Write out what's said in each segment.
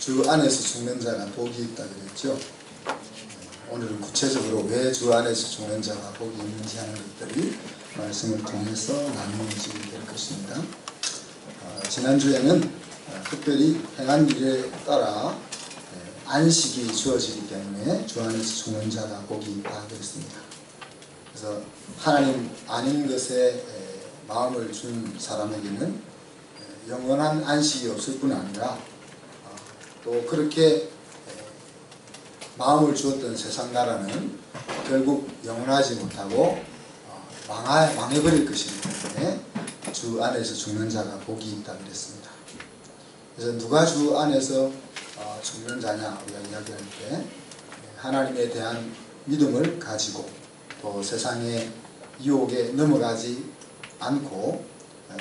주 안에서 죽는 자가 복이 있다 그랬죠. 오늘은 구체적으로 왜 주 안에서 죽는 자가 복이 있는지 하는 것들이 말씀을 통해서 나누어지게 될 것입니다. 지난주에는 특별히 행한 일에 따라 안식이 주어지기 때문에 주 안에서 죽는 자가 복이 있다 그랬습니다. 그래서 하나님 아닌 것에 마음을 준 사람에게는 영원한 안식이 없을 뿐 아니라 또 그렇게 마음을 주었던 세상 나라는 결국 영원하지 못하고 망해버릴 것이기 때문에 주 안에서 죽는 자가 복이 있다 그랬습니다. 그래서 누가 주 안에서 죽는 자냐 우리가 이야기할 때 하나님에 대한 믿음을 가지고 또 세상의 유혹에 넘어가지 않고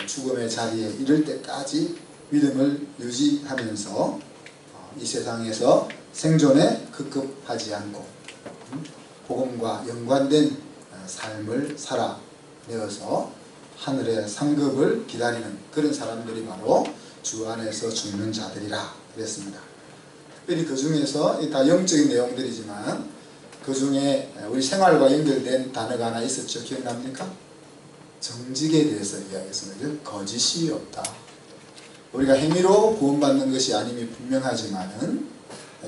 죽음의 자리에 이를 때까지 믿음을 유지하면서 이 세상에서 생존에 급급하지 않고 복음과 연관된 삶을 살아내어서 하늘의 상급을 기다리는 그런 사람들이 바로 주 안에서 죽는 자들이라 그랬습니다. 특별히 그 중에서 다 영적인 내용들이지만 그 중에 우리 생활과 연결된 단어가 하나 있었죠. 기억납니까? 정직에 대해서 이야기했습니다. 거짓이 없다. 우리가 행위로 구원받는 것이 아님이 분명하지만은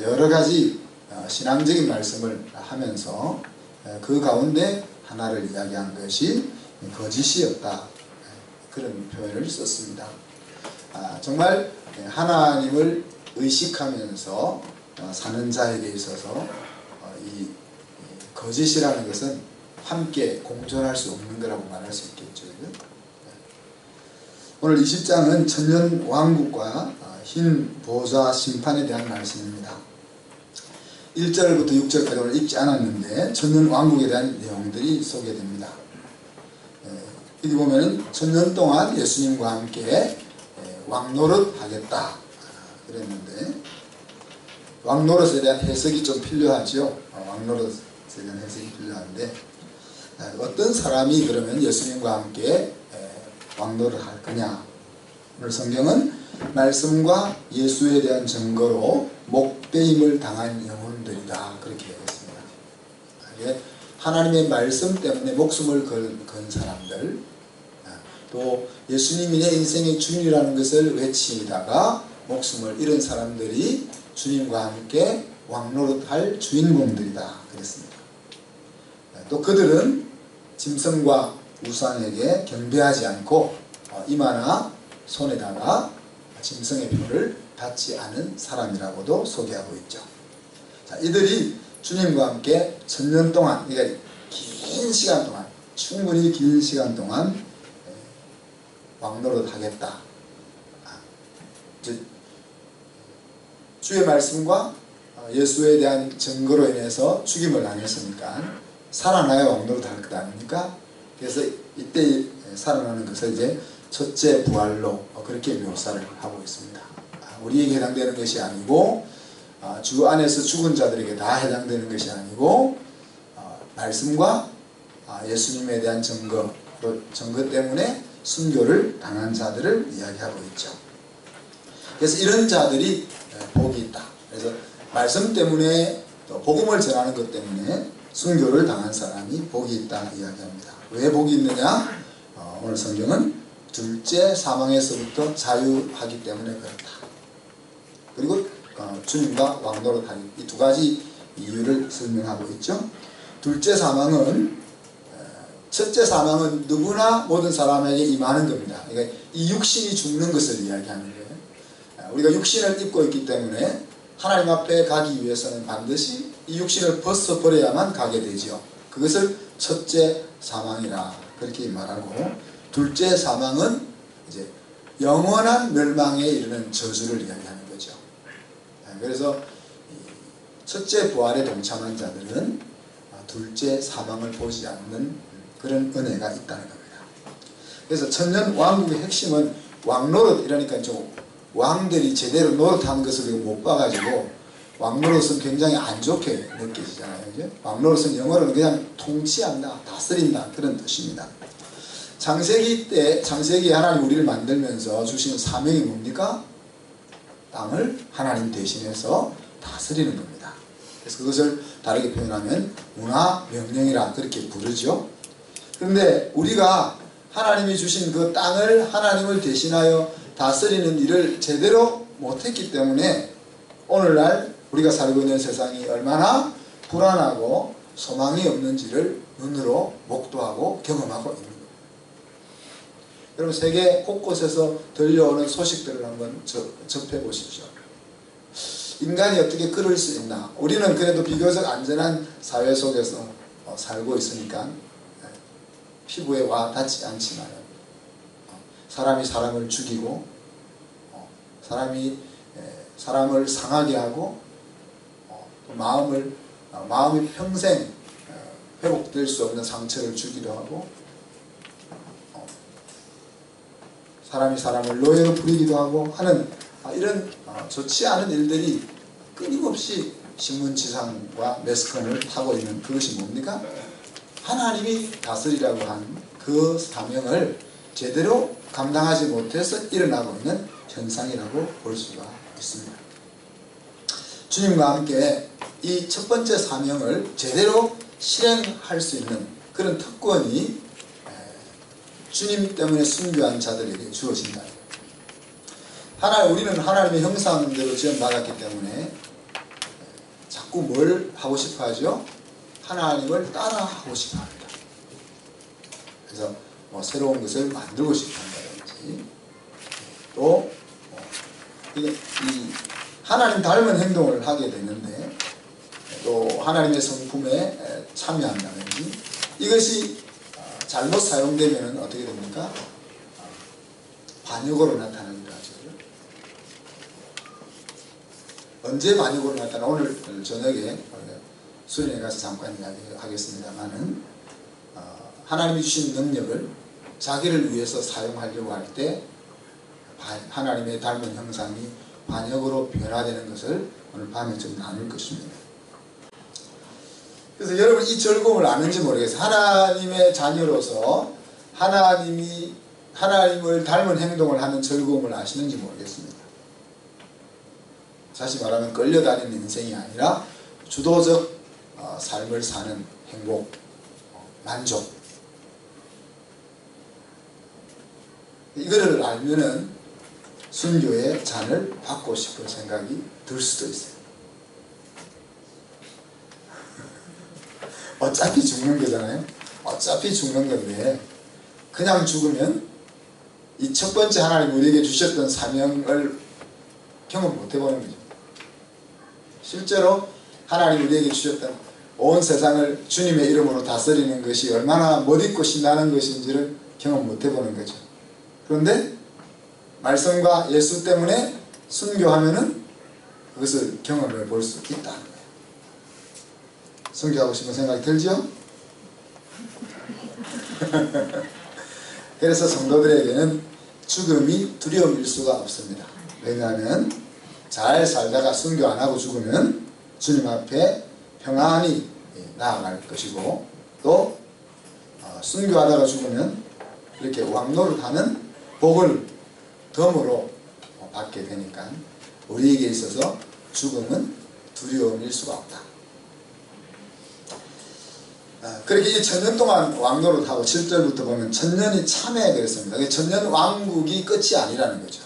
여러 가지 신앙적인 말씀을 하면서 그 가운데 하나를 이야기한 것이 거짓이 없다. 그런 표현을 썼습니다. 정말 하나님을 의식하면서 사는 자에게 있어서 이 거짓이라는 것은 함께 공존할 수 없는 거라고 말할 수 있겠죠. 오늘 20장은 천년 왕국과 흰 보좌 심판에 대한 말씀입니다. 1절부터 6절까지 오늘 읽지 않았는데 천년 왕국에 대한 내용들이 소개됩니다. 여기 보면 천년 동안 예수님과 함께 왕노릇 하겠다 그랬는데 왕노릇에 대한 해석이 좀 필요하죠. 왕노릇에 대한 해석이 필요한데 어떤 사람이 그러면 예수님과 함께 왕노릇 할 거냐. 오늘 성경은 말씀과 예수에 대한 증거로 목배임을 당한 영혼들이다 그렇게 얘기했습니다. 하나님의 말씀 때문에 목숨을 건 사람들, 또 예수님이 내 인생의 주인이라는 것을 외치다가 목숨을 잃은 사람들이 주님과 함께 왕노릇할 주인공들이다 그랬습니다. 또 그들은 짐승과 우상에게 경배하지 않고 이마나 손에다가 짐승의 표를 받지 않은 사람이라고도 소개하고 있죠. 자, 이들이 주님과 함께 천년 동안, 그러니까 긴 시간 동안, 충분히 긴 시간 동안 왕노릇 하겠다. 주의 말씀과 예수에 대한 증거로 인해서 죽임을 당했으니까 살아나야 왕노릇 할 것 아닙니까? 그래서 이때 살아나는 것을 이제 첫째 부활로 그렇게 묘사를 하고 있습니다. 우리에게 해당되는 것이 아니고 주 안에서 죽은 자들에게 다 해당되는 것이 아니고 말씀과 예수님에 대한 증거 때문에 순교를 당한 자들을 이야기하고 있죠. 그래서 이런 자들이 복이 있다. 그래서 말씀 때문에 또 복음을 전하는 것 때문에 순교를 당한 사람이 복이 있다 이야기합니다. 왜 복이 있느냐? 오늘 성경은 둘째 사망에서부터 자유하기 때문에 그렇다. 그리고 주님과 왕노릇하기 이 두 가지 이유를 설명하고 있죠. 둘째 사망은 첫째 사망은 누구나 모든 사람에게 임하는 겁니다. 그러니까 이 육신이 죽는 것을 이야기하는 거예요. 우리가 육신을 입고 있기 때문에 하나님 앞에 가기 위해서는 반드시 이 육신을 벗어버려야만 가게 되죠. 그것을 첫째 사망이라 그렇게 말하고 둘째 사망은 이제 영원한 멸망에 이르는 저주를 이야기하는 거죠. 그래서 첫째 부활에 동참한 자들은 둘째 사망을 보지 않는 그런 은혜가 있다는 겁니다. 그래서 천년 왕국의 핵심은 왕노릇 이러니까 좀 왕들이 제대로 노릇하는 것을 못 봐가지고 왕노릇은 굉장히 안 좋게 느껴지잖아요. 이제? 왕노릇은 영어로는 그냥 통치한다, 다스린다 그런 뜻입니다. 창세기 때 창세기에 하나님 우리를 만들면서 주신 사명이 뭡니까? 땅을 하나님 대신해서 다스리는 겁니다. 그래서 그것을 다르게 표현하면 문화명령이라 그렇게 부르죠. 그런데 우리가 하나님이 주신 그 땅을 하나님을 대신하여 다스리는 일을 제대로 못했기 때문에 오늘날 우리가 살고 있는 세상이 얼마나 불안하고 소망이 없는지를 눈으로 목도하고 경험하고 있는 겁니다. 여러분 세계 곳곳에서 들려오는 소식들을 한번 접해보십시오. 인간이 어떻게 그럴 수 있나. 우리는 그래도 비교적 안전한 사회 속에서 살고 있으니까 피부에 와 닿지 않지만 사람이 사람을 죽이고 사람이 사람을 상하게 하고 마음이 평생 회복될 수 없는 상처를 주기도 하고 사람이 사람을 노예로 부리기도 하고 하는 이런 좋지 않은 일들이 끊임없이 신문지상과 매스컴을 타고 있는 그것이 뭡니까? 하나님이 다스리라고 한 그 사명을 제대로 감당하지 못해서 일어나고 있는 현상이라고 볼 수가 있습니다. 주님과 함께 이 첫 번째 사명을 제대로 실행할 수 있는 그런 특권이 주님 때문에 순교한 자들에게 주어진다. 우리는 하나님의 형상대로 지원받았기 때문에 자꾸 뭘 하고 싶어 하죠? 하나님을 따라하고 싶어 합니다. 그래서 새로운 것을 만들고 싶어 한다든지 또 이 하나님 닮은 행동을 하게 되는데 또 하나님의 성품에 참여한다든지 이것이 잘못 사용되면 어떻게 됩니까? 반역으로 나타나기도 하죠. 언제 반역으로 나타나? 오늘 저녁에 수련회 가서 잠깐 이야기하겠습니다만은 하나님이 주신 능력을 자기를 위해서 사용하려고 할 때 하나님의 닮은 형상이 반역으로 변화되는 것을 오늘 밤에 좀 나눌 것입니다. 그래서 여러분 이 즐거움을 아는지 모르겠어요. 하나님의 자녀로서 하나님을 닮은 행동을 하는 즐거움을 아시는지 모르겠습니다. 다시 말하면 끌려다니는 인생이 아니라 주도적 삶을 사는 행복, 만족. 이거를 알면은 순교의 잔을 받고 싶은 생각이 들 수도 있어요. 어차피 죽는 거잖아요. 어차피 죽는 건데 그냥 죽으면 이 첫 번째 하나님 우리에게 주셨던 사명을 경험 못 해보는 거죠. 실제로 하나님 우리에게 주셨던 온 세상을 주님의 이름으로 다스리는 것이 얼마나 멋있고 신나는 것인지를 경험 못 해보는 거죠. 그런데 말씀과 예수 때문에 순교하면은 그것을 경험해 볼 수 있다는 거예요. 순교하고 싶은 생각이 들죠? 그래서 성도들에게는 죽음이 두려움일 수가 없습니다. 왜냐하면 잘 살다가 순교 안 하고 죽으면 주님 앞에 평안히 나아갈 것이고 또 순교하다가 죽으면 이렇게 왕노릇하는 복을 덤으로 받게 되니까 우리에게 있어서 죽음은 두려움일 수가 없다. 그렇게 이 천년 동안 왕노릇하고 7절부터 보면 천년이 참해 그랬습니다. 천년 왕국이 끝이 아니라는 거죠.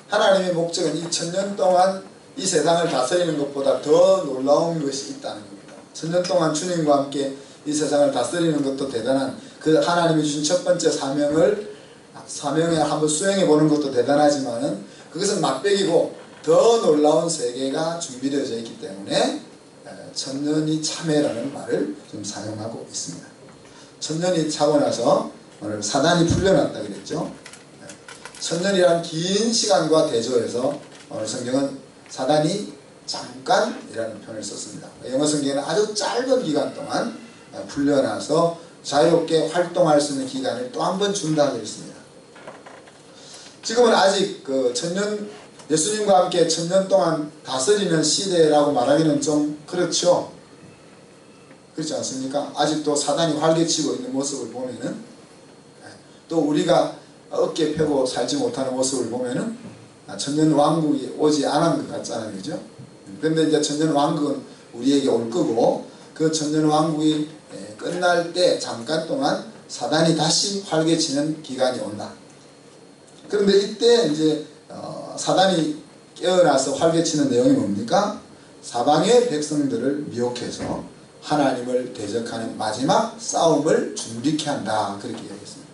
하나님의 목적은 이 천년 동안 이 세상을 다스리는 것보다 더 놀라운 것이 있다는 겁니다. 천년 동안 주님과 함께 이 세상을 다스리는 것도 대단한 그 하나님이 주신 첫 번째 사명에 한번 수행해 보는 것도 대단하지만은 그것은 맛배기고 더 놀라운 세계가 준비되어져 있기 때문에 천년이 참회라는 말을 좀 사용하고 있습니다. 천년이 차고 나서 오늘 사단이 풀려났다 그랬죠. 천년이란 긴 시간과 대조해서 오늘 성경은 사단이 잠깐이라는 표현을 썼습니다. 영어 성경에는 아주 짧은 기간 동안 풀려나서 자유롭게 활동할 수 있는 기간을 또 한 번 준다고 했습니다. 지금은 아직 예수님과 함께 천년 동안 다스리는 시대라고 말하기는 좀 그렇죠. 그렇지 않습니까? 아직도 사단이 활개치고 있는 모습을 보면은 또 우리가 어깨 펴고 살지 못하는 모습을 보면은 천년 왕국이 오지 않은 것 같잖아요. 그죠? 그런데 이제 천년 왕국은 우리에게 올 거고, 그 천년 왕국이 끝날 때 잠깐 동안 사단이 다시 활개치는 기간이 온다. 그런데 이때 이제 사단이 깨어나서 활개치는 내용이 뭡니까? 사방의 백성들을 미혹해서 하나님을 대적하는 마지막 싸움을 준비케 한다. 그렇게 이야기했습니다.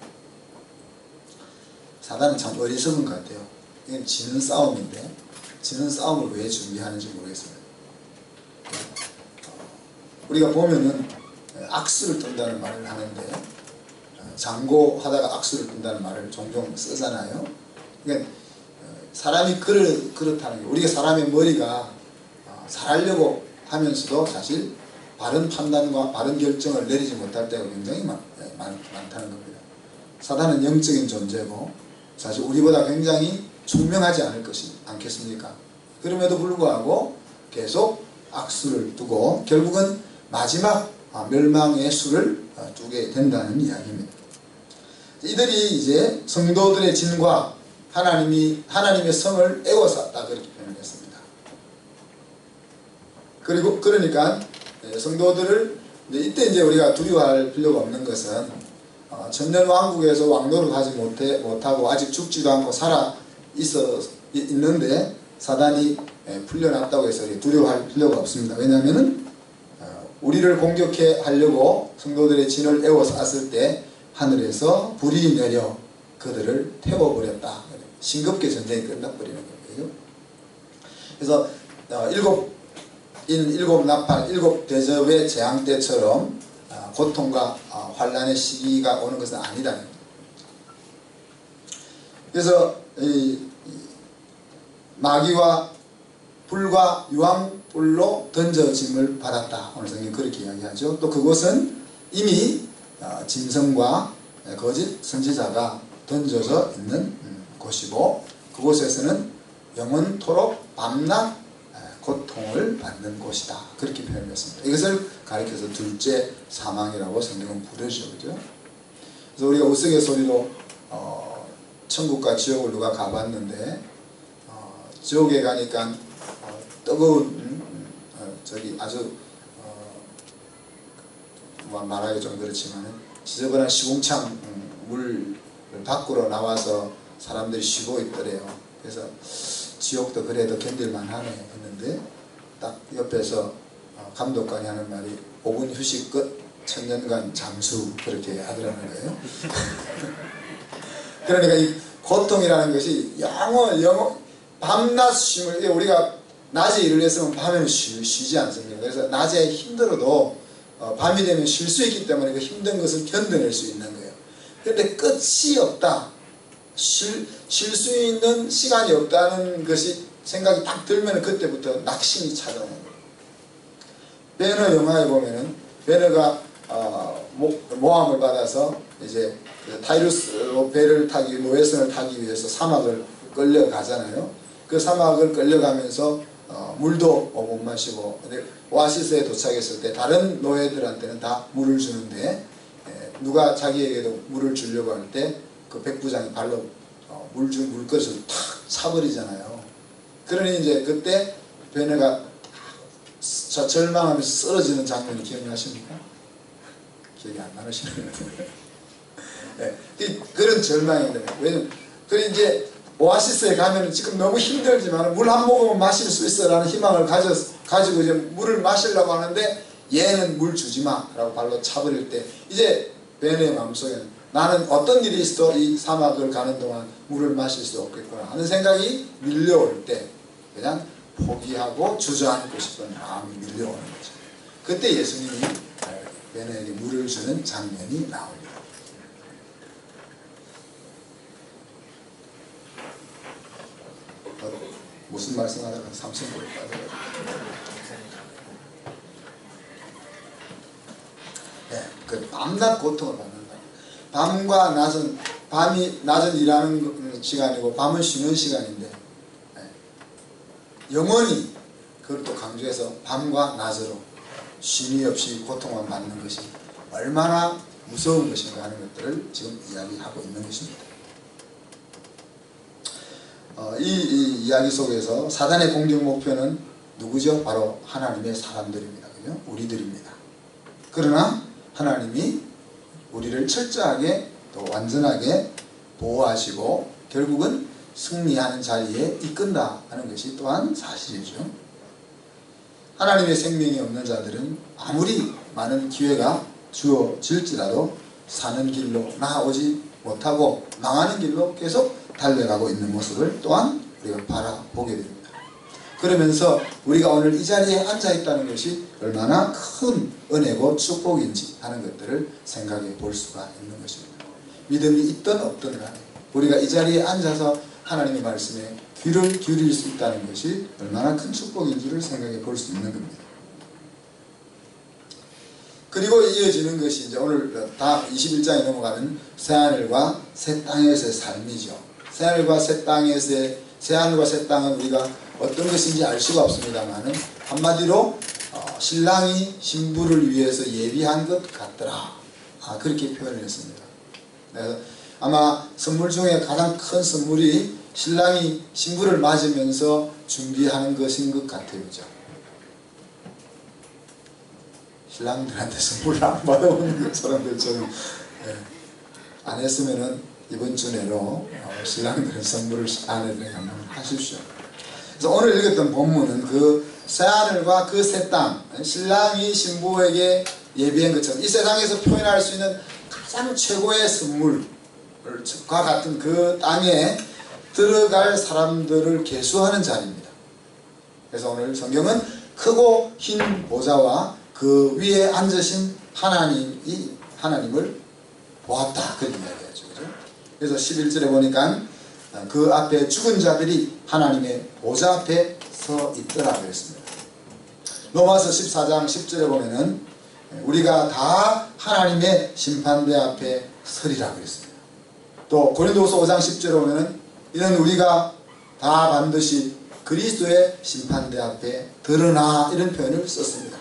사단은 참 어리석은 것 같아요. 이건 지는 싸움인데 지는 싸움을 왜 준비하는지 모르겠습니다. 우리가 보면은 악수를 뜬다는 말을 하는데, 장고하다가 악수를 뜬다는 말을 종종 쓰잖아요. 그러니까 사람이 그렇다는 게, 우리가 사람의 머리가 잘하려고 하면서도 사실 바른 판단과 바른 결정을 내리지 못할 때가 굉장히 많다는 겁니다. 사단은 영적인 존재고 사실 우리보다 굉장히 총명하지 않겠습니까? 그럼에도 불구하고 계속 악수를 두고 결국은 마지막 멸망의 수를 두게 된다는 이야기입니다. 이들이 이제 성도들의 진과 하나님의 성을 애워쌌다, 그렇게 표현했습니다. 그리고 그러니까 성도들을 이때 이제 우리가 두려워할 필요가 없는 것은 천년 왕국에서 왕노릇 하지 못하고 아직 죽지도 않고 살아 있는데 사단이 풀려났다고 해서 두려워할 필요가 없습니다. 왜냐하면은 우리를 공격해 하려고 성도들의 진을 애워쌌을 때 하늘에서 불이 내려 그들을 태워버렸다. 싱겁게 전쟁이 끝나버리는 거예요. 그래서 일곱 나팔, 일곱 대접의 재앙 때처럼 고통과 환난의 시기가 오는 것은 아니다. 그래서 이 마귀와 불과 유황불로 던져짐을 받았다. 오늘 성경이 그렇게 이야기하죠. 또 그곳은 이미 짐승과 거짓 선지자가 던져져 있는 곳이고, 그곳에서는 영원토록 밤낮 고통을 받는 곳이다. 그렇게 표현했습니다. 이것을 가리켜서 둘째 사망이라고 성경은 부르죠. 그죠? 그래서 우리가 우스갯소리로 천국과 지옥을 누가 가봤는데 지옥에 가니까 뜨거운 아주 말하기 좀 그렇지만 지저분한 시궁창 물 밖으로 나와서 사람들이 쉬고 있더래요. 그래서 지옥도 그래도 견딜만하네 했는데 딱 옆에서 감독관이 하는 말이 5분 휴식 끝 천년간 잠수, 그렇게 하더라는 거예요. 그러니까 이 고통이라는 것이 밤낮 쉼을, 우리가 낮에 일을 했으면 밤에는 쉬지 않습니다. 그래서 낮에 힘들어도 밤이 되면 쉴 수 있기 때문에 그 힘든 것을 견뎌낼 수 있는 거예요. 그런데 끝이 없다, 쉴 수 있는 시간이 없다는 것이 생각이 딱 들면 그때부터 낙심이 찾아오는 거예요. 베너 영화에 보면은 베너가 모함을 받아서 이제 타이루스로 배를 타기, 노예선을 타기 위해서 사막을 끌려가잖아요. 그 사막을 끌려가면서 물도 못 마시고, 오아시스에 도착했을 때 다른 노예들한테는 다 물을 주는데 누가 자기에게도 물을 주려고 할 때 그 백부장이 발로 물그릇을 탁 차버리잖아요. 그러니 이제 그때 베네가 절망하면서 쓰러지는 장면이 기억나십니까? 기억이 안 나시네요. 네, 그런 절망인데, 왜냐면 그래 이제 오아시스에 가면은 지금 너무 힘들지만 물 한 모금은 마실 수 있어라는 희망을 가지고 이제 물을 마시려고 하는데 얘는 물 주지 마라고 발로 차버릴 때 이제 베네의 마음속에는 나는 어떤 일이 있어도 이 사막을 가는 동안 물을 마실 수 없겠구나 하는 생각이 밀려올 때 그냥 포기하고 주저앉고 싶은 마음이 밀려오는 거죠. 그때 예수님이 베네에게 물을 주는 장면이 나옵니다. 무슨 말씀하다가 삼천포로 빠져가지고. 네, 그 밤낮 고통을 받는다. 밤과 낮은, 밤이 낮은 일하는 시간이고 밤은 쉬는 시간인데, 영원히 그걸 또 강조해서 밤과 낮으로 쉼이 없이 고통만 받는 것이 얼마나 무서운 것인가 하는 것들을 지금 이야기하고 있는 것입니다. 이 이야기 속에서 사단의 공격 목표는 누구죠? 바로 하나님의 사람들입니다. 그죠? 우리들입니다. 그러나 하나님이 우리를 철저하게 또 완전하게 보호하시고 결국은 승리하는 자리에 이끈다 하는 것이 또한 사실이죠. 하나님의 생명이 없는 자들은 아무리 많은 기회가 주어질지라도 사는 길로 나아오지 못하고 망하는 길로 계속 달려가고 있는 모습을 또한 우리가 바라보게 됩니다. 그러면서 우리가 오늘 이 자리에 앉아있다는 것이 얼마나 큰 은혜고 축복인지 하는 것들을 생각해 볼 수가 있는 것입니다. 믿음이 있든 없든 간에 우리가 이 자리에 앉아서 하나님의 말씀에 귀를 기울일 수 있다는 것이 얼마나 큰 축복인지를 생각해 볼 수 있는 겁니다. 그리고 이어지는 것이 이제 오늘 다 21장에 넘어가는 새하늘과 새 땅에서의 삶이죠. 새하늘과 새 땅에서의 새하늘과 새 땅은 우리가 어떤 것인지 알 수가 없습니다만은 한마디로 신랑이 신부를 위해서 예비한 것 같더라. 그렇게 표현을 했습니다. 아마 선물 중에 가장 큰 선물이 신랑이 신부를 맞으면서 준비하는 것인 것 같아요. 그죠? 신랑들한테 선물을 안 받아보는 사람들처럼 안 했으면은 이번 주 내로 신랑들의 선물을 아내들에게 한번 하십시오. 그래서 오늘 읽었던 본문은 그 새하늘과 그 새 땅, 신랑이 신부에게 예비한 것처럼 이 세상에서 표현할 수 있는 가장 최고의 선물과 같은 그 땅에 들어갈 사람들을 계수하는 자리입니다. 그래서 오늘 성경은 크고 흰 보좌와 그 위에 앉으신 하나님을 보았다. 그렇게 이야기하죠. 그래서 11절에 보니까 그 앞에 죽은 자들이 하나님의 보좌 앞에 서 있더라 그랬습니다. 로마서 14장 10절에 보면은 우리가 다 하나님의 심판대 앞에 서리라 그랬습니다. 또 고린도후서 5장 10절에 보면은 이는 우리가 다 반드시 그리스도의 심판대 앞에 드러나 이런 표현을 썼습니다.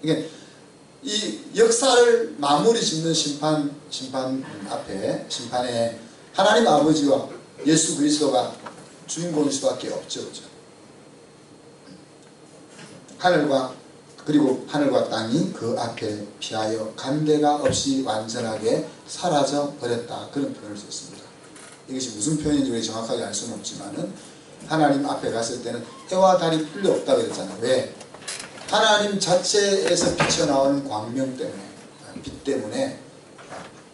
이게 이 역사를 마무리 짓는 심판 앞에 심판에 하나님 아버지와 예수 그리스도가 주인공일 수밖에 없죠. 그렇죠? 하늘과 땅이 그 앞에 피하여 간데가 없이 완전하게 사라져 버렸다. 그런 표현을 썼습니다. 이것이 무슨 표현인지 우리 정확하게 알 수는 없지만은 하나님 앞에 갔을 때는 해와 달이 필요 없다고 그랬잖아요. 왜? 하나님 자체에서 비쳐나오는 광명 때문에, 빛 때문에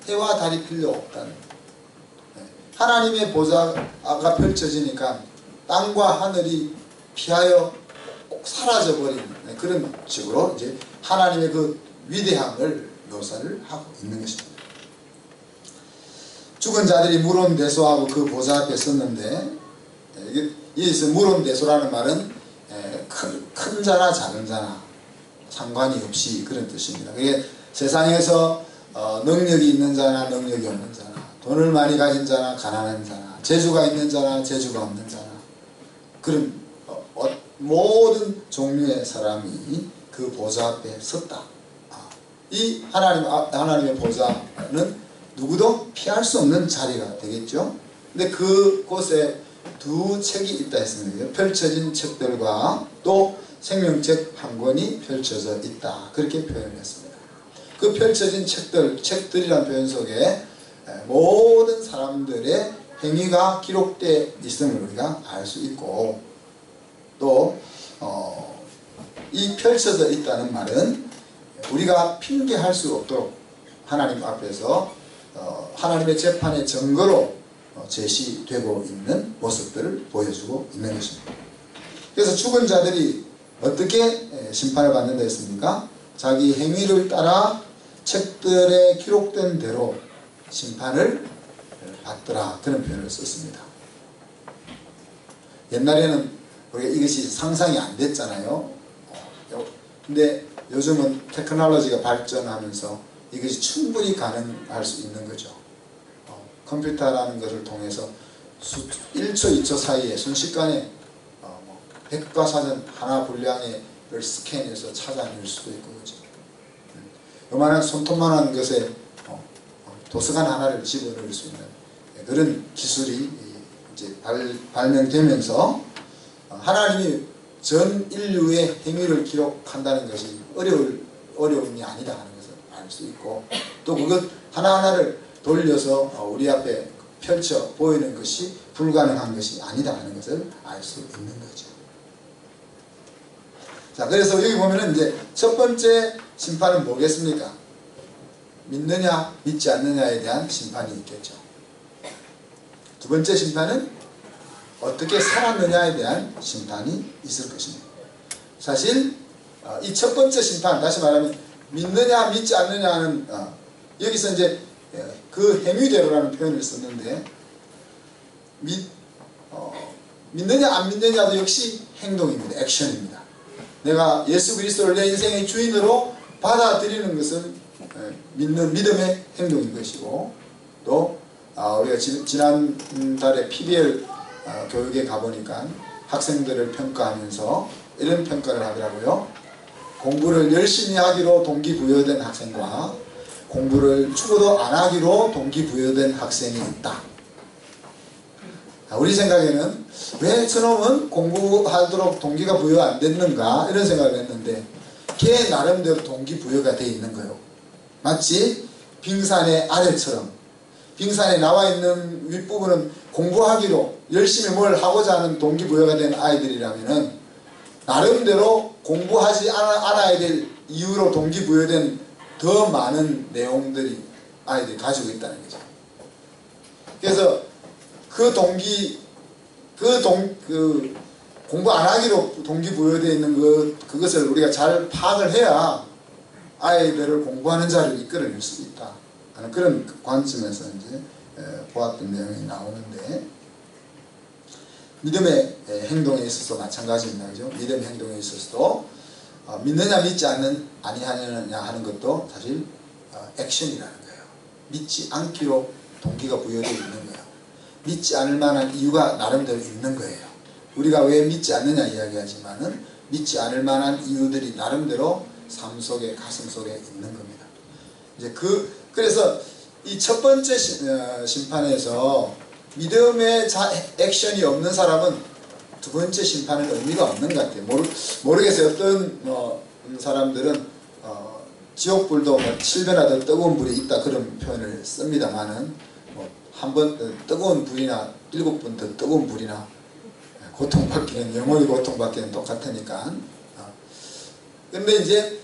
해와 달이 필요 없다는, 하나님의 보좌가 펼쳐지니까 땅과 하늘이 피하여 꼭 사라져버리는 그런 식으로 이제 하나님의 그 위대함을 묘사를 하고 있는 것입니다. 죽은 자들이 물온대소하고 그 보좌 앞에 섰는데, 여기서 물온대소라는 말은 큰 자나 작은 자나 상관이 없이 그런 뜻입니다. 그게 세상에서 능력이 있는 자나 능력이 없는 자나, 돈을 많이 가진 자나 가난한 자나, 재주가 있는 자나 재주가 없는 자나, 그런 모든 종류의 사람이 그 보좌 앞에 섰다. 이 하나님의 보좌는 누구도 피할 수 없는 자리가 되겠죠. 근데 그곳에 두 책이 있다 했습니다. 펼쳐진 책들과 또 생명책 한 권이 펼쳐져 있다. 그렇게 표현했습니다. 그 펼쳐진 책들이라는 표현 속에 모든 사람들의 행위가 기록되어 있음을 우리가 알 수 있고, 또 이 펼쳐져 있다는 말은 우리가 핑계할 수 없도록 하나님 앞에서 하나님의 재판의 증거로 제시되고 있는 모습들을 보여주고 있는 것입니다. 그래서 죽은 자들이 어떻게 심판을 받는다 했습니까? 자기 행위를 따라 책들에 기록된 대로 심판을 받더라. 그런 표현을 썼습니다. 옛날에는 우리가 이것이 상상이 안 됐잖아요. 근데 요즘은 테크놀로지가 발전하면서 이것이 충분히 가능할 수 있는 거죠. 컴퓨터라는 것을 통해서 1초, 2초 사이에 순식간에 백과사전 하나 분량을 스캔해서 찾아낼 수도 있고, 그죠. 요만한 손톱만한 것에 도서관 하나를 집어넣을 수 있는 그런 기술이 이제 발명되면서 하나님이 전 인류의 행위를 기록한다는 것이 어려움이 아니다 하는 것을 알 수 있고, 또 그것 하나하나를 돌려서 우리 앞에 펼쳐 보이는 것이 불가능한 것이 아니다 하는 것을 알 수 있는 거죠. 자, 그래서 여기 보면은 이제 첫 번째 심판은 뭐겠습니까? 믿느냐 믿지 않느냐에 대한 심판이 있겠죠. 두 번째 심판은 어떻게 살았느냐에 대한 심판이 있을 것입니다. 사실 이 첫 번째 심판, 다시 말하면 믿느냐 믿지 않느냐는 여기서 이제 그 행위대로라는 표현을 썼는데, 믿느냐 안 믿느냐도 역시 행동입니다. 액션입니다. 내가 예수 그리스도를 내 인생의 주인으로 받아들이는 것은 믿는 믿음의 행동인 것이고, 또 우리가 지난달에 PBL 교육에 가보니까 학생들을 평가하면서 이런 평가를 하더라고요. 공부를 열심히 하기로 동기부여된 학생과 공부를 죽어도 안 하기로 동기부여된 학생이 있다. 우리 생각에는 왜 저놈은 공부하도록 동기가 부여 안 됐는가 이런 생각을 했는데, 걔 나름대로 동기부여가 돼 있는 거예요. 마치 빙산의 아래처럼, 빙산에 나와 있는 윗부분은 공부하기로 열심히 뭘 하고자 하는 동기부여가 된 아이들이라면은 나름대로 공부하지 않아야 될 이유로 동기부여된 더 많은 내용들이 아이들이 가지고 있다는 거죠. 그래서 공부 안 하기로 동기부여되어 있는 그것을 우리가 잘 파악을 해야 아이들을 공부하는 자를 이끌어낼 수 있다 하는 그런 관점에서 이제 보았던 내용이 나오는데, 믿음의 행동에 있어서 마찬가지입니다. 그죠? 믿음의 행동에 있어서도 믿느냐 믿지 아니하느냐 하는 것도 사실 액션이라는 거예요. 믿지 않기로 동기가 부여되어 있는 거예요. 믿지 않을 만한 이유가 나름대로 있는 거예요. 우리가 왜 믿지 않느냐 이야기하지만은 믿지 않을 만한 이유들이 나름대로 삶 속에, 가슴 속에 있는 겁니다. 이제 그래서 이 첫 번째 심판에서 믿음의 액션이 없는 사람은 두 번째 심판은 의미가 없는 것 같아요. 모르겠어요. 어떤 사람들은 지옥불도 7배나 더 뜨거운 불이 있다 그런 표현을 씁니다만은 한 번 뜨거운 불이나 7번 더 뜨거운 불이나 고통받기는, 영원히 고통받기는 똑같으니까. 근데 이제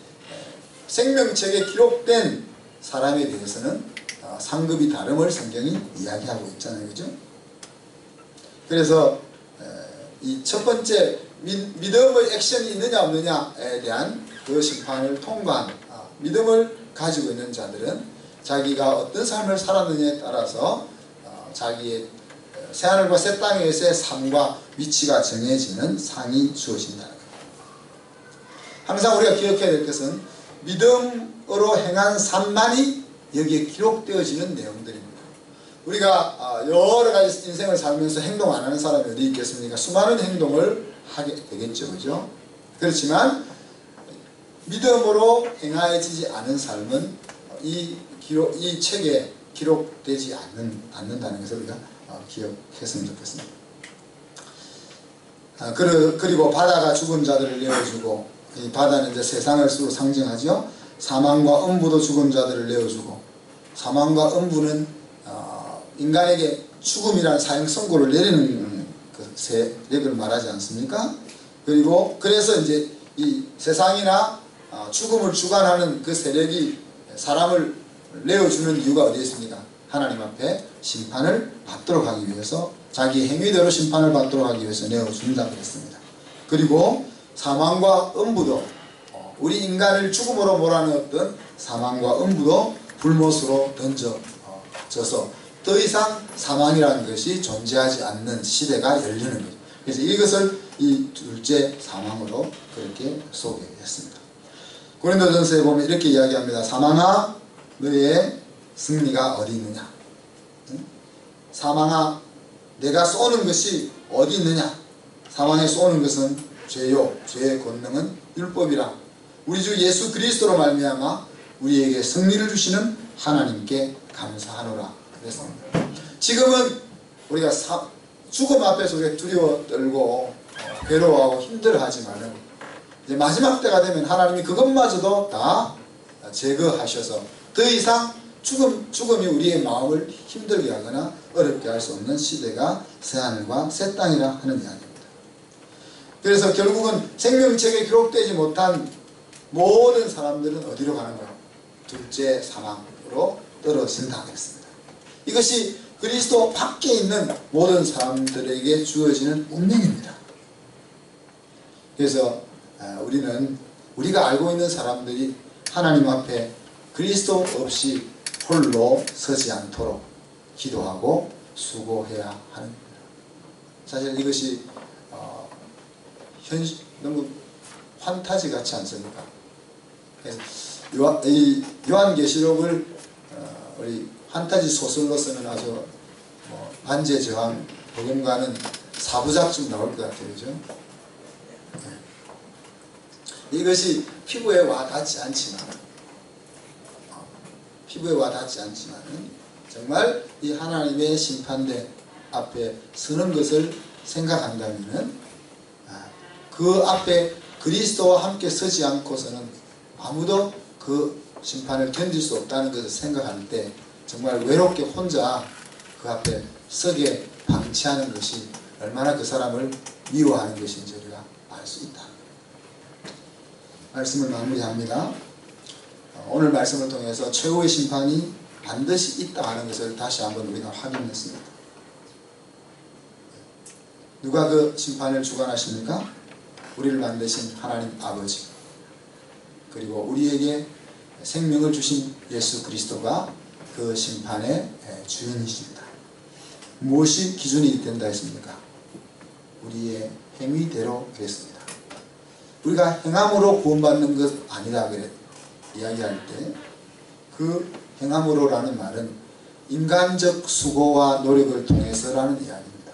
생명책에 기록된 사람에 대해서는 상급이 다름을 성경이 이야기하고 있잖아요. 그죠? 그래서 이 첫 번째 믿음의 액션이 있느냐 없느냐에 대한 그 심판을 통과한 믿음을 가지고 있는 자들은 자기가 어떤 삶을 살았느냐에 따라서 자기의 새하늘과 새 땅에서의 삶과 위치가 정해지는 상이 주어진다는 겁니다. 항상 우리가 기억해야 될 것은 믿음으로 행한 삶만이 여기에 기록되어지는 내용들입니다. 우리가 여러 가지 인생을 살면서 행동 안 하는 사람이 어디 있겠습니까? 수많은 행동을 하게 되겠죠. 그죠? 그렇지만 믿음으로 행하여지지 않은 삶은 이 책에 기록되지 않는다는 것을 우리가 기억했으면 좋겠습니다. 그리고 바다가 죽은 자들을 내어주고, 이 바다는 이제 세상을 서로 상징하죠. 사망과 음부도 죽은 자들을 내어주고, 사망과 음부는 인간에게 죽음이라는 사형 선고를 내리는 그 세력을 말하지 않습니까? 그리고 그래서 이제 이 세상이나 죽음을 주관하는 그 세력이 사람을 내어주는 이유가 어디에 있습니까? 하나님 앞에 심판을 받도록 하기 위해서, 자기 행위대로 심판을 받도록 하기 위해서 내어준다 그랬습니다. 그리고 사망과 음부도, 우리 인간을 죽음으로 몰아넣었던 사망과 음부도 불못으로 던져져서 더 이상 사망이라는 것이 존재하지 않는 시대가 열리는 거죠. 그래서 이것을 이 둘째 사망으로 그렇게 소개했습니다. 고린도전서에 보면 이렇게 이야기합니다. 사망아, 너의 승리가 어디 있느냐? 사망아, 내가 쏘는 것이 어디 있느냐? 사망에 쏘는 것은 죄요, 죄의 권능은 율법이라. 우리 주 예수 그리스도로 말미암아 우리에게 승리를 주시는 하나님께 감사하노라 그랬습니다. 지금은 우리가 죽음 앞에서 우리가 두려워 떨고 괴로워하고 힘들어하지만은 이제 마지막 때가 되면 하나님이 그것마저도 다 제거하셔서 더 이상 죽음이 우리의 마음을 힘들게 하거나 어렵게 할 수 없는 시대가 새하늘과 새 땅이라 하는 이야기입니다. 그래서 결국은 생명책에 기록되지 못한 모든 사람들은 어디로 가는 거예요? 둘째 사망으로 떨어진다 그랬습니다. 이것이 그리스도 밖에 있는 모든 사람들에게 주어지는 운명입니다. 그래서 우리가 알고 있는 사람들이 하나님 앞에 그리스도 없이 홀로 서지 않도록 기도하고 수고해야 하는 겁니다. 사실 이것이 너무 판타지 같지 않습니까? 요한계시록을 우리 판타지 소설로서는 아주 반제저항 복음과는 4부작쯤 나올 것 같아요. 그죠? 이것이 피부에 와닿지 않지만 정말 이 하나님의 심판대 앞에 서는 것을 생각한다면 그 앞에 그리스도와 함께 서지 않고서는 아무도 그 심판을 견딜 수 없다는 것을 생각할 때 정말 외롭게 혼자 그 앞에 서게 방치하는 것이 얼마나 그 사람을 미워하는 것인지 우리가 알 수 있다. 말씀을 마무리합니다. 오늘 말씀을 통해서 최후의 심판이 반드시 있다 하는 것을 다시 한번 우리가 확인했습니다. 누가 그 심판을 주관하십니까? 우리를 만드신 하나님 아버지, 그리고 우리에게 생명을 주신 예수 그리스도가 그 심판의 주인이십니다. 무엇이 기준이 된다 했습니까? 우리의 행위대로 그랬습니다. 우리가 행함으로 구원받는 것 아니다 그래 이야기할 때 그 행함으로라는 말은 인간적 수고와 노력을 통해서라는 이야기입니다.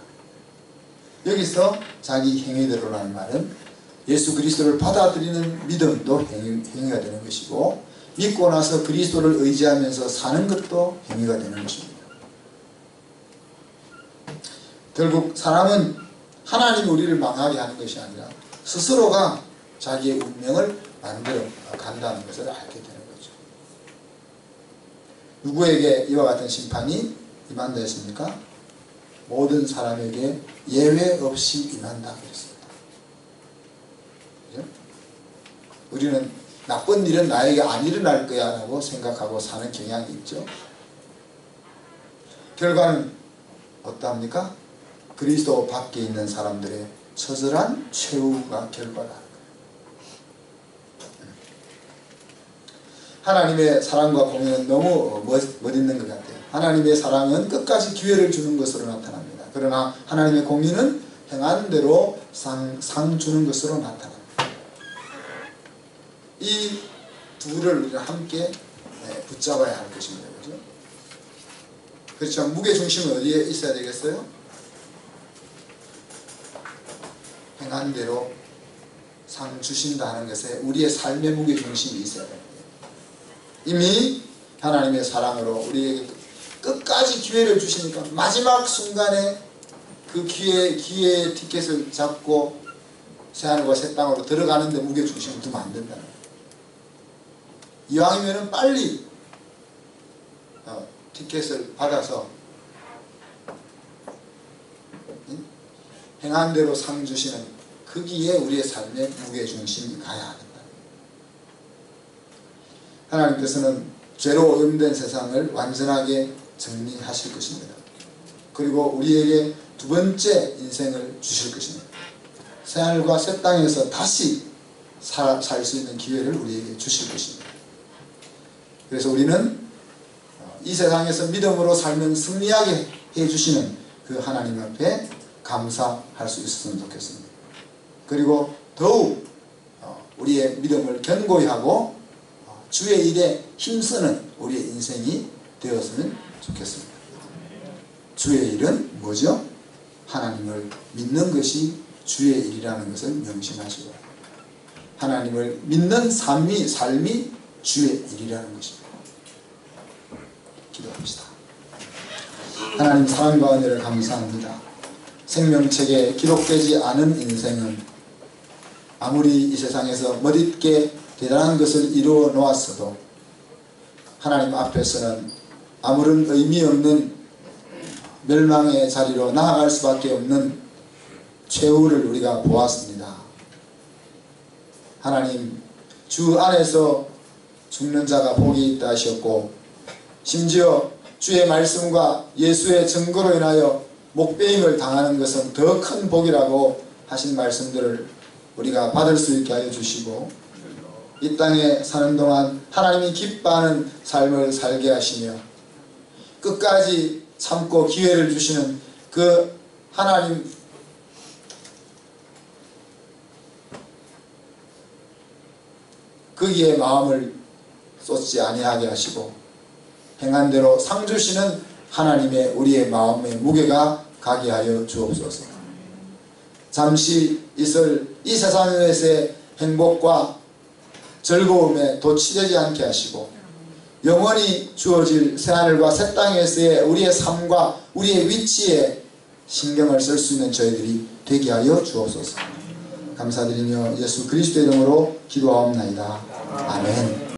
여기서 자기 행위대로라는 말은 예수 그리스도를 받아들이는 믿음도 행위가 되는 것이고, 믿고 나서 그리스도를 의지하면서 사는 것도 행위가 되는 것입니다. 결국 사람은 하나님이 우리를 망하게 하는 것이 아니라 스스로가 자기의 운명을 만들어 간다는 것을 알게 되는 거죠. 누구에게 이와 같은 심판이 임한다 했습니까? 모든 사람에게 예외 없이 임한다 그랬습니다. 그죠? 우리는 나쁜 일은 나에게 안 일어날 거야 라고 생각하고 사는 경향이 있죠. 결과는 어떠합니까? 그리스도 밖에 있는 사람들의 처절한 최후가 결과다. 하나님의 사랑과 공의는 너무 멋있는 것 같아요. 하나님의 사랑은 끝까지 기회를 주는 것으로 나타납니다. 그러나 하나님의 공의는 행하는 대로 상 주는 것으로 나타납니다. 이 둘을 우리가 함께 붙잡아야 할 것입니다. 그렇죠? 그렇죠. 무게중심은 어디에 있어야 되겠어요? 행한 대로 상 주신다는 것에 우리의 삶의 무게중심이 있어야 됩니다. 이미 하나님의 사랑으로 우리에게 끝까지 기회를 주시니까 마지막 순간에 그 기회의 티켓을 잡고 새하늘과 새 땅으로 들어가는데 무게중심을 두면 안 된다는 거예요. 이왕이면 빨리 티켓을 받아서 행한 대로 상 주시는 거기에 우리의 삶의 무게중심이 가야 한다. 하나님께서는 죄로 오염된 세상을 완전하게 정리하실 것입니다. 그리고 우리에게 두 번째 인생을 주실 것입니다. 새하늘과 새 땅에서 다시 살 수 있는 기회를 우리에게 주실 것입니다. 그래서 우리는 이 세상에서 믿음으로 살면 승리하게 해주시는 그 하나님 앞에 감사할 수 있었으면 좋겠습니다. 그리고 더욱 우리의 믿음을 견고히 하고 주의 일에 힘쓰는 우리의 인생이 되었으면 좋겠습니다. 주의 일은 뭐죠? 하나님을 믿는 것이 주의 일이라는 것을 명심하시고 하나님을 믿는 삶이 주의 일이라는 것입니다. 기도합시다. 하나님 사랑과 은혜를 감사합니다. 생명책에 기록되지 않은 인생은 아무리 이 세상에서 멋있게 대단한 것을 이루어 놓았어도 하나님 앞에서는 아무런 의미 없는 멸망의 자리로 나아갈 수밖에 없는 최후를 우리가 보았습니다. 하나님, 주 안에서 죽는 자가 복이 있다 하셨고, 심지어 주의 말씀과 예수의 증거로 인하여 목배임을 당하는 것은 더 큰 복이라고 하신 말씀들을 우리가 받을 수 있게 하여 주시고, 이 땅에 사는 동안 하나님이 기뻐하는 삶을 살게 하시며 끝까지 참고 기회를 주시는 그 하나님, 거기에 마음을 쏟지 아니하게 하시고 행한 대로 상 주시는 하나님의 우리의 마음의 무게가 가게 하여 주옵소서. 잠시 있을 이 세상에서의 행복과 즐거움에 도취되지 않게 하시고 영원히 주어질 새하늘과 새 땅에서의 우리의 삶과 우리의 위치에 신경을 쓸 수 있는 저희들이 되게 하여 주옵소서. 감사드리며 예수 그리스도의 이름으로 기도하옵나이다. 아멘.